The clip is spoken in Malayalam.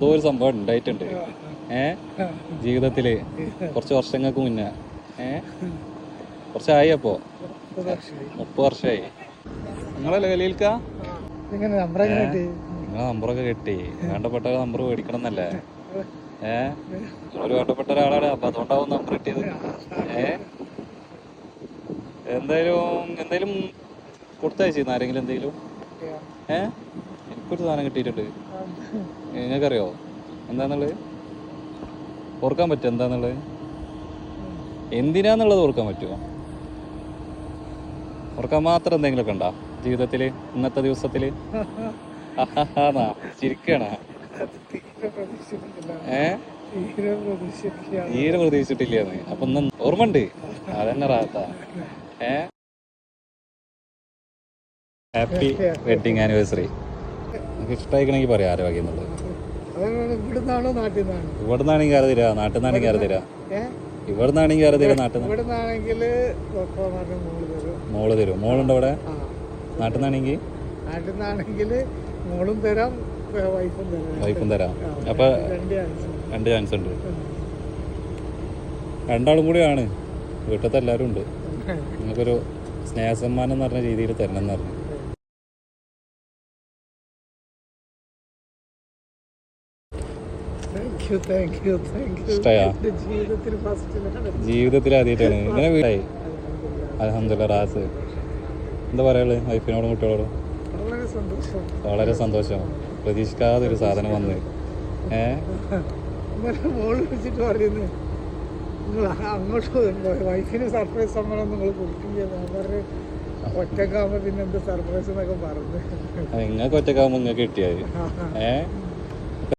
എന്തോ ഒരു സംഭവം ഉണ്ടായിട്ടുണ്ട് ജീവിതത്തില് കുറച്ച് വർഷങ്ങൾക്ക് മുന്നേ കുറച്ചായി. അപ്പോ 30 വർഷമായി. നിങ്ങളല്ലേ കലയിൽക്ക നിങ്ങളെ നമ്പറൊക്കെ കിട്ടി. വേണ്ടപ്പെട്ട നമ്പർ മേടിക്കണം എന്നല്ലേ? ഒരു വേണ്ടപ്പെട്ട ഒരാളാണ്. അപ്പൊ അതുകൊണ്ടാവും നമ്പർ കിട്ടിയത്. എന്തായാലും കൊടുത്തയച്ചിരുന്നു ആരെങ്കിലും എന്തെങ്കിലും? എനിക്കൊരു സാധനം കിട്ടിയിട്ടുണ്ട്. നിങ്ങൾക്കറിയോ എന്താന്നുള്ളത്? ഓർക്കാൻ പറ്റുമോ എന്താന്നുള്ളത്? എന്തിനാന്നുള്ളത് ഓർക്കാൻ പറ്റുമോ? ഓർക്കാൻ മാത്രം എന്തെങ്കിലുമൊക്കെ ഉണ്ടോ ജീവിതത്തില്, ഇന്നത്തെ ദിവസത്തില്? ചിരിക്കണ? തീരെ പ്രതീക്ഷിച്ചിട്ടില്ലാന്ന്. അപ്പൊ ഇന്ന് ഓർമ്മ ഉണ്ട്. അതന്നെ റാത്ത. Happy wedding anniversary. നമുക്ക് ഇഷ്ടമായിക്കണമെങ്കിൽ പറയാം ആരെ വകയെന്നുള്ളത്. ഇവിടുന്നാണെങ്കിൽ ആരെ തരാ? നാട്ടിൽ നിന്നാണെങ്കിൽ ആരെ തരാ? ഇവിടുന്നാണെങ്കിൽ ആരെ തരാ? നാട്ടിൽ നിന്ന് മോള് തരും. മോളുണ്ട് അവിടെ? നാട്ടിൽ നിന്നാണെങ്കിൽ മോളും തരാം, വൈഫും തരാം. അപ്പൊ 2 ചാൻസ് ഉണ്ട്. രണ്ടാളും കൂടിയാണ്. വീട്ടിലത്തെ എല്ലാവരും ഉണ്ട്. നിങ്ങൾക്കൊരു സ്നേഹസമ്മാനം എന്ന് പറഞ്ഞ രീതിയിൽ തരണം എന്ന് പറഞ്ഞു. ഇഷ്ടമാ? ജീവിതത്തിൽ ആദ്യമായിട്ടാണ് ഇങ്ങനെ വീടായി. അൽഹംദുലില്ലാ. റാസ് എന്താ പറയാനുള്ളത് വൈഫിനോടും കുട്ടികളോടും? വളരെ സന്തോഷം. പ്രതീക്ഷിക്കാതെ ഒരു സാധനം വന്ന് മോള് വിളിച്ചിട്ട് പറയുന്നു അങ്ങോട്ട് വൈഫിന് സർപ്രൈസ് സമ്മാനം നിങ്ങൾ കൊടുക്കില്ല. ഞാൻ പറഞ്ഞു ഒറ്റക്കാവുമ്പോ പിന്നെ എന്ത് സർപ്രൈസ് എന്നൊക്കെ പറഞ്ഞു. നിങ്ങൾക്ക് ഒറ്റക്കാവുമ്പോ നിങ്ങൾക്ക് കിട്ടിയത്